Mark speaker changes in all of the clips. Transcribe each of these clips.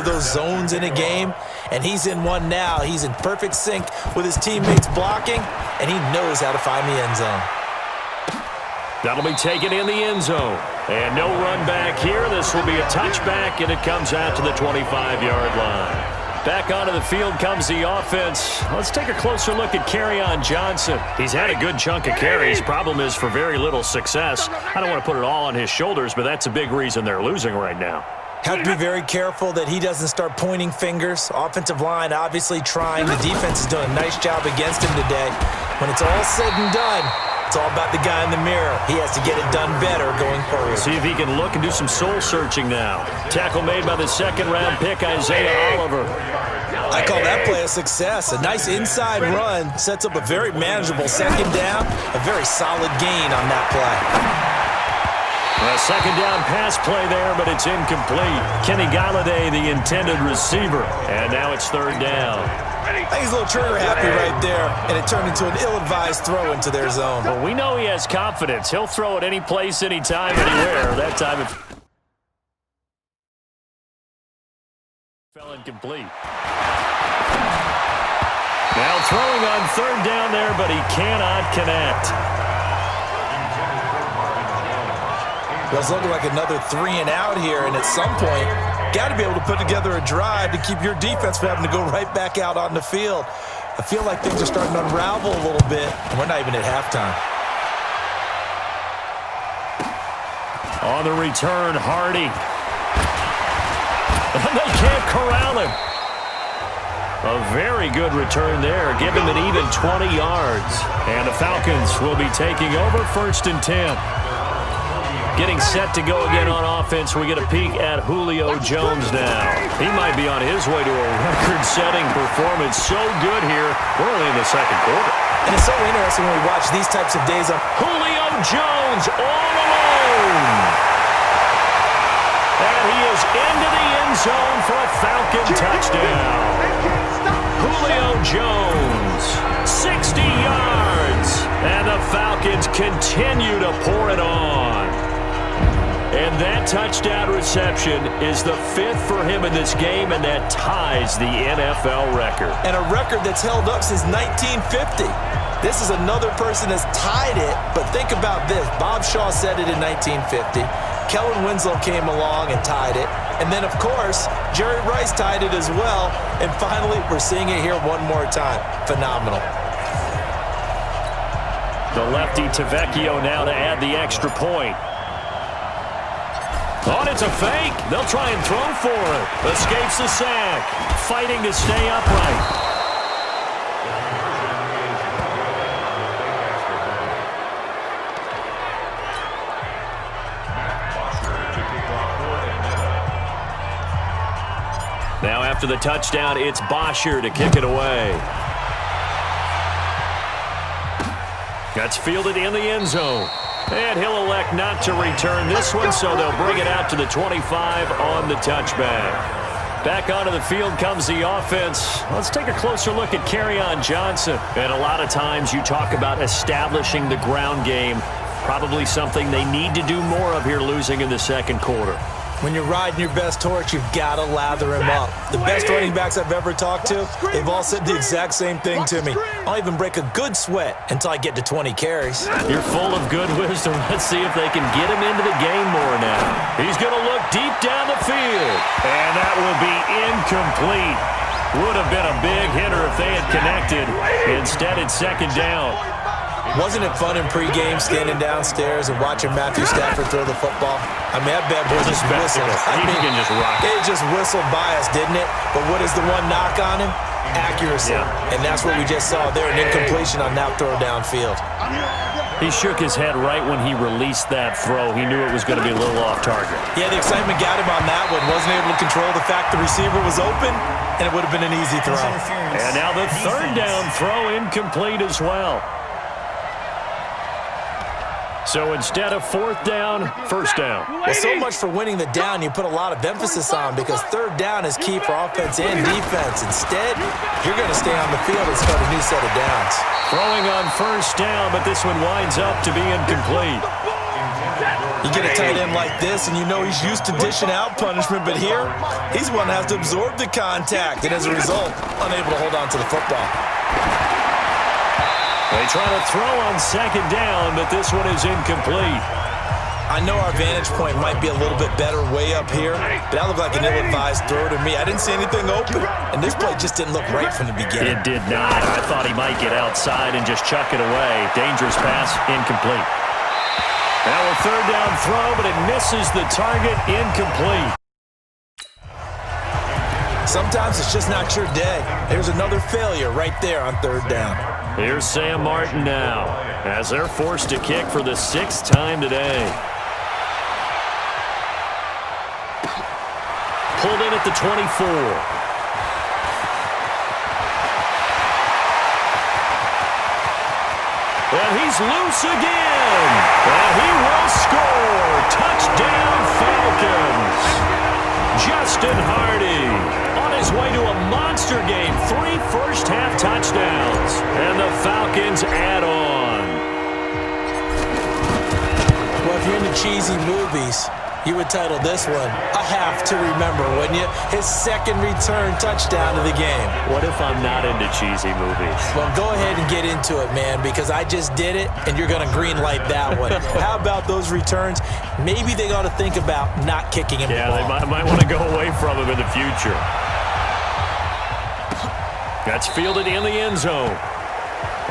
Speaker 1: Those zones in a game, and he's in one now. He's in perfect sync with his teammates blocking, and he knows how to find the end zone.
Speaker 2: That'll be taken in the end zone. And no run back here. This will be a touchback, and it comes out to the 25-yard line. Back onto the field comes the offense. Let's take a closer look at Kerryon Johnson. He's had a good chunk of carries. Problem is for very little success. I don't want to put it all on his shoulders, but that's a big reason they're losing right now.
Speaker 1: Have to be very careful that he doesn't start pointing fingers. Offensive line obviously trying. The defense is doing a nice job against him today. When it's all said and done, it's all about the guy in the mirror. He has to get it done better going forward.
Speaker 2: See if he can look and do some soul-searching now. Tackle made by the second-round pick, Isaiah Oliver.
Speaker 1: I call that play a success. A nice inside run sets up a very manageable second down. A very solid gain on that play.
Speaker 2: A second down pass play there, but it's incomplete. Kenny Galladay, the intended receiver. And now it's third down.
Speaker 1: I think he's a little trigger happy right there, and it turned into an ill-advised throw into their zone.
Speaker 2: Well, we know he has confidence. He'll throw it any place, anytime, anywhere. That time it fell incomplete. Now throwing on third down there, but he cannot connect.
Speaker 1: Well, it's looking like another 3-and-out here, and at some point, got to be able to put together a drive to keep your defense from having to go right back out on the field. I feel like things are starting to unravel a little bit, and we're not even at halftime.
Speaker 2: On the return, Hardy. And they can't corral him. A very good return there. Give him an even 20 yards. And the Falcons will be taking over 1st and 10. Getting set to go again on offense. We get a peek at Julio Jones now. He might be on his way to a record-setting performance. So good here. We're only in the second quarter.
Speaker 1: And it's so interesting when we watch these types of days.
Speaker 2: Julio Jones all alone. And he is into the end zone for a Falcon touchdown. Julio Jones, 60 yards. And the Falcons continue to pour it on. And that touchdown reception is the 5th for him in this game, and that ties the NFL record.
Speaker 1: And a record that's held up since 1950. This is another person that's tied it, but think about this. Bob Shaw said it in 1950. Kellen Winslow came along and tied it. And then, of course, Jerry Rice tied it as well. And finally, we're seeing it here one more time. Phenomenal.
Speaker 2: The lefty Tavecchio now to add the extra point. Oh, and it's a fake. They'll try and throw for it. Escapes the sack. Fighting to stay upright. Now after the touchdown, it's Bosher to kick it away. That's fielded in the end zone. And he'll elect not to return this one, so they'll bring it out to the 25 on the touchback. Back onto the field comes the offense. Let's take a closer look at Kerryon Johnson. And a lot of times you talk about establishing the ground game. Probably something they need to do more of here, losing in the second quarter.
Speaker 1: When you're riding your best horse, you've got to lather him up. The best running backs I've ever talked to, they've all said the exact same thing to me. I'll even break a good sweat until I get to 20 carries.
Speaker 2: You're full of good wisdom. Let's see if they can get him into the game more now. He's going to look deep down the field. And that will be incomplete. Would have been a big hitter if they had connected. Instead, it's second down.
Speaker 1: Wasn't it fun in pregame standing downstairs and watching Matthew Stafford throw the football? I mean, that bad boy just whistled.
Speaker 2: He can just rock it.
Speaker 1: It just whistled by us, didn't it? But what is the one knock on him? Accuracy.
Speaker 2: Yeah.
Speaker 1: And that's what we just saw there, an incompletion on that throw downfield.
Speaker 2: He shook his head right when he released that throw. He knew it was going to be a little off target.
Speaker 1: Yeah, the excitement got him on that one. Wasn't able to control the fact the receiver was open, and it would have been an easy throw.
Speaker 2: And now the third down throw incomplete as well. So instead of fourth down, first down.
Speaker 1: Well, so much for winning the down you put a lot of emphasis on because third down is key for offense and defense. Instead, you're going to stay on the field and start a new set of downs.
Speaker 2: Throwing on first down, but this one winds up to be incomplete.
Speaker 1: You get a tight end like this, and you know he's used to dishing out punishment, but here, he's one that has to absorb the contact, and as a result, unable to hold on to the football.
Speaker 2: They try to throw on second down, but this one is incomplete.
Speaker 1: I know our vantage point might be a little bit better way up here, but that looked like an ill-advised throw to me. I didn't see anything open, and this play just didn't look right from the beginning.
Speaker 2: It did not. I thought he might get outside and just chuck it away. Dangerous pass, incomplete. Now a third down throw, but it misses the target, incomplete.
Speaker 1: Sometimes it's just not your day. There's another failure right there on third down.
Speaker 2: Here's Sam Martin now, as they're forced to kick for the 6th time today. Pulled in at the 24. And he's loose again. And he will score. Touchdown, Falcons. Justin Hardy on his way to a monster game. 3 first-half touchdowns. And the Falcons add on.
Speaker 1: Well, if you're into cheesy movies, you would title this one, I Have to Remember, wouldn't you? His second return touchdown of the game.
Speaker 2: What if I'm not into cheesy movies?
Speaker 1: Well, go ahead and get into it, man, because I just did it, and you're going to green light that one. How about those returns? Maybe they ought to think about not kicking him the ball.
Speaker 2: Yeah, they might want to go away from him in the future. That's fielded in the end zone.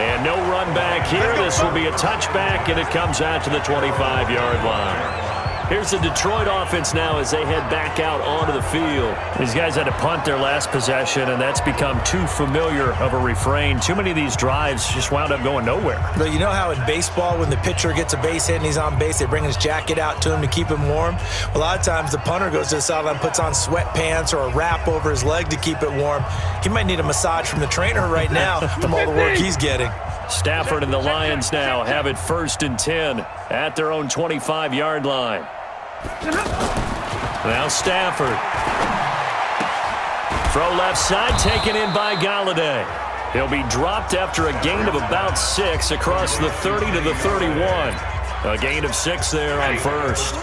Speaker 2: And no run back here. This will be a touchback, and it comes out to the 25-yard line. Here's the Detroit offense now as they head back out onto the field. These guys had to punt their last possession, and that's become too familiar of a refrain. Too many of these drives just wound up going nowhere.
Speaker 1: But you know how in baseball, when the pitcher gets a base hit and he's on base, they bring his jacket out to him to keep him warm? Well, a lot of times the punter goes to the sideline, puts on sweatpants or a wrap over his leg to keep it warm. He might need a massage from the trainer right now from all the work he's getting.
Speaker 2: Stafford and the Lions now have it 1st and 10 at their own 25-yard line. Now Stafford. Throw left side, taken in by Galladay. He'll be dropped after a gain of about 6 across the 30 to the 31. A gain of 6 there on first.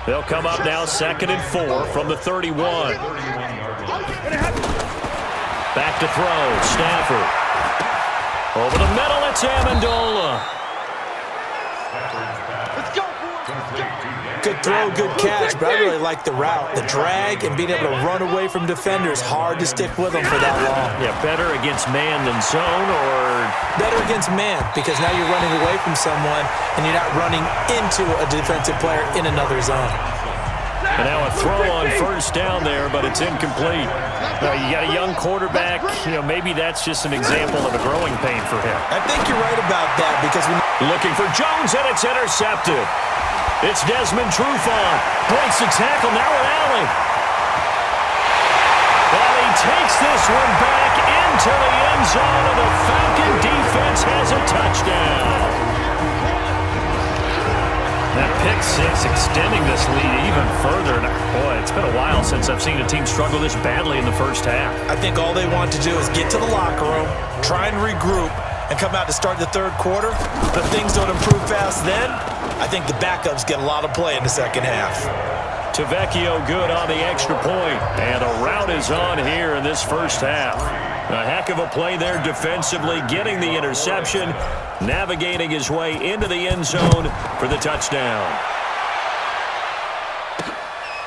Speaker 2: They'll come up now 2nd and 4 from the 31. Back to throw, Stafford. Over the middle, it's Amendola.
Speaker 1: Good throw, good catch, but I really like the route. The drag and being able to run away from defenders, hard to stick with them for that long.
Speaker 2: Yeah, better against man than zone, or
Speaker 1: better against man, because now you're running away from someone and you're not running into a defensive player in another zone.
Speaker 2: And now a throw on first down there, but it's incomplete. You got a young quarterback. Maybe that's just an example of a growing pain for him.
Speaker 1: I think you're right about that, because
Speaker 2: looking for Jones, and it's intercepted. It's Desmond Trufant. Breaks the tackle. Now with Allen. And he takes this one back into the end zone, and the Falcon defense has a touchdown. That pick 6 extending this lead even further. Boy, it's been a while since I've seen a team struggle this badly in the first half.
Speaker 1: I think all they want to do is get to the locker room, try and regroup, and come out to start the third quarter. But if things don't improve fast then, I think the backups get a lot of play in the second half.
Speaker 2: Tavecchio good on the extra point. And a rout is on here in this first half. A heck of a play there defensively, getting the interception, navigating his way into the end zone for the touchdown.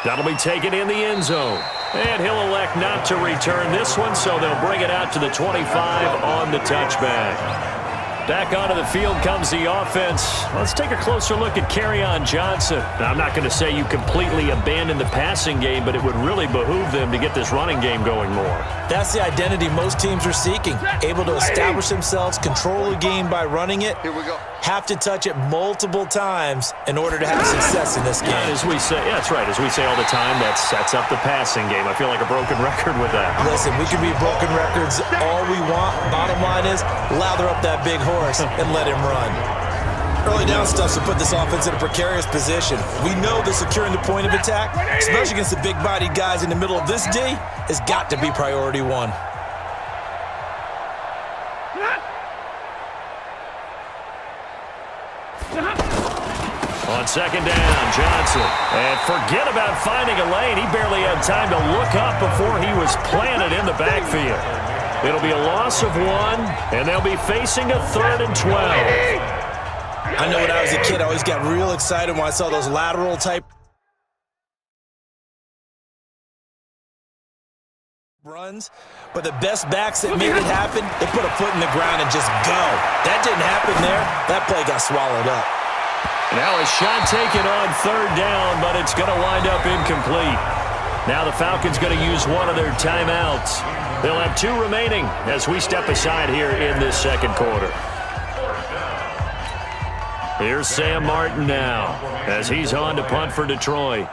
Speaker 2: That'll be taken in the end zone. And he'll elect not to return this one, so they'll bring it out to the 25 on the touchback. Back onto the field comes the offense. Let's take a closer look at Kerryon Johnson. Now, I'm not going to say you completely abandon the passing game, but it would really behoove them to get this running game going more.
Speaker 1: That's the identity most teams are seeking. Able to establish themselves, control the game by running it.
Speaker 3: Here we go.
Speaker 1: Have to touch it multiple times in order to have success in this game.
Speaker 2: And as we say, yeah, that's right. As we say all the time, that sets up the passing game. I feel like a broken record with that.
Speaker 1: Listen, we can be broken records all we want. Bottom line is, lather up that big horse and let him run. Early down stuff to put this offense in a precarious position. We know that securing the point of attack, especially against the big-bodied guys in the middle of this D, has got to be priority one.
Speaker 2: On second down, Johnson. And forget about finding a lane. He barely had time to look up before he was planted in the backfield. It'll be a loss of 1, and they'll be facing a 3rd and 12.
Speaker 1: I know when I was a kid, I always got real excited when I saw those lateral type runs, but the best backs that made it happen, they put a foot in the ground and just go. That didn't happen there. That play got swallowed up.
Speaker 2: Now a shot taken on 3rd down, but it's going to wind up incomplete. Now the Falcons going to use one of their timeouts. They'll have 2 remaining as we step aside here in this second quarter. Here's Sam Martin now as he's on to punt for Detroit.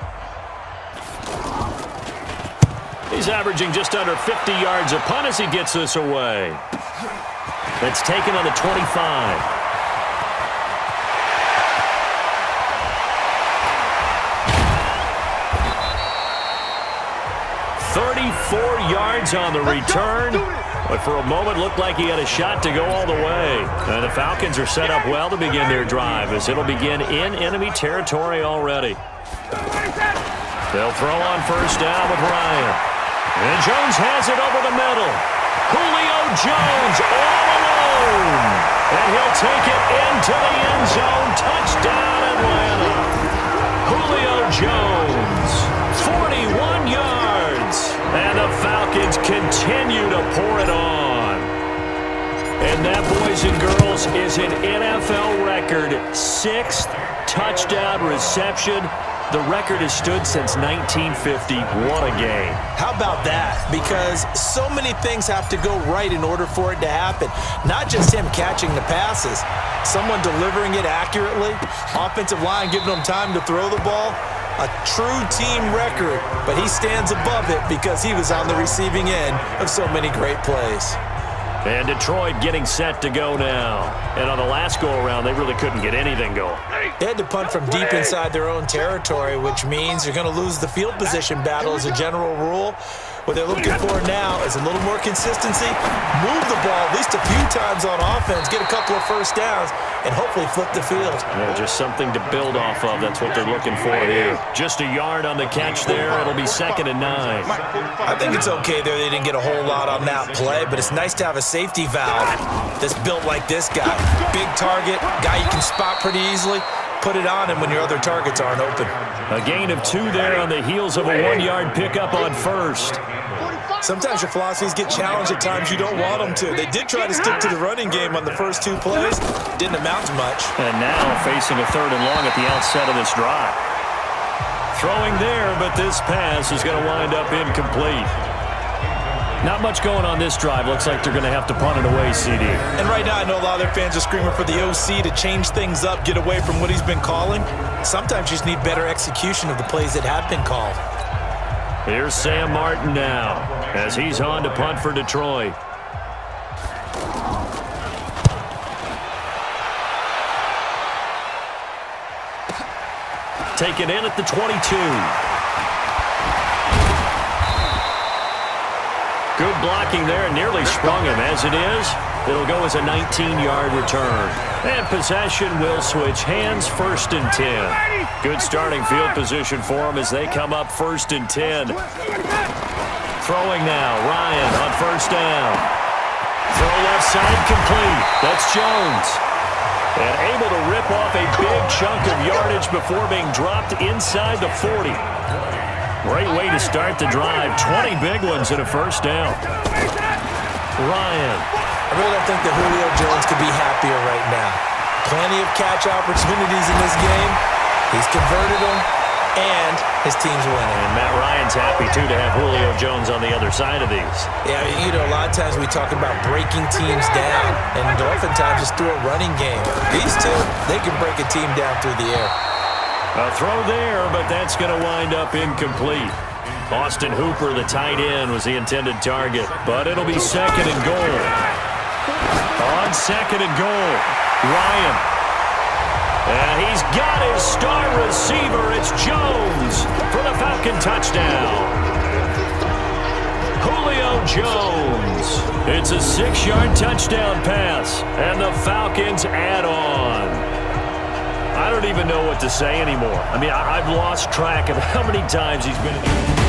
Speaker 2: He's averaging just under 50 yards a punt as he gets this away. It's taken on the 25. 34 yards on the return, but for a moment looked like he had a shot to go all the way. And the Falcons are set up well to begin their drive as it'll begin in enemy territory already. They'll throw on first down with Ryan. And Jones has it over the middle. Julio Jones all alone. And he'll take it into the end zone. Touchdown, Atlanta. Julio Jones, 41 yards. And the Falcons continue to pour it on. And that, boys and girls, is an NFL record 6th touchdown reception. The record has stood since 1950. What a game.
Speaker 1: How about that? Because so many things have to go right in order for it to happen. Not just him catching the passes, someone delivering it accurately, offensive line giving him time to throw the ball. A true team record, but he stands above it because he was on the receiving end of so many great plays.
Speaker 2: And Detroit getting set to go now. And on the last go-around, they really couldn't get anything going.
Speaker 1: They had to punt from deep inside their own territory, which means you're going to lose the field position battle as a general rule. What they're looking for now is a little more consistency, move the ball at least a few times on offense, get a couple of first downs, and hopefully flip the field.
Speaker 2: Yeah, just something to build off of. That's what they're looking for here. Just a yard on the catch there. It'll be 2nd and 9.
Speaker 1: I think it's okay there. They didn't get a whole lot on that play, but it's nice to have a safety valve that's built like this guy. Big target, guy you can spot pretty easily. Put it on him when your other targets aren't open.
Speaker 2: A gain of 2 there on the heels of a 1-yard pickup on first.
Speaker 1: Sometimes your philosophies get challenged at times you don't want them to. They did try to stick to the running game on the first 2 plays. Didn't amount to much.
Speaker 2: And now facing a 3rd and long at the outset of this drive. Throwing there, but this pass is going to wind up incomplete. Not much going on this drive. Looks like they're going to have to punt it away, CD.
Speaker 1: And right now, I know a lot of their fans are screaming for the OC to change things up, get away from what he's been calling. Sometimes you just need better execution of the plays that have been called.
Speaker 2: Here's Sam Martin now as he's on to punt for Detroit. Taken in at the 22. Good Good blocking there, nearly sprung him. As it is, it'll go as a 19-yard return. And possession will switch hands, 1st and 10. Good starting field position for them as they come up 1st and 10. Throwing now, Ryan on 1st down. Throw left side complete. That's Jones. And able to rip off a big chunk of yardage before being dropped inside the 40. Great way to start the drive. 20 big ones and a 1st down. Ryan.
Speaker 1: I really don't think that Julio Jones could be happier right now. Plenty of catch opportunities in this game. He's converted them, and his team's winning.
Speaker 2: And Matt Ryan's happy, too, to have Julio Jones on the other side of these.
Speaker 1: Yeah, you know, a lot of times we talk about breaking teams down, and oftentimes it's through a running game. These two, they can break a team down through the air.
Speaker 2: A throw there, but that's going to wind up incomplete. Austin Hooper, the tight end, was the intended target, but it'll be 2nd and goal. On 2nd and goal, Ryan. And he's got his star receiver. It's Jones for the Falcon touchdown. Julio Jones. It's a 6-yard touchdown pass, and the Falcons add on. I don't even know what to say anymore. I mean, I've lost track of how many times he's been in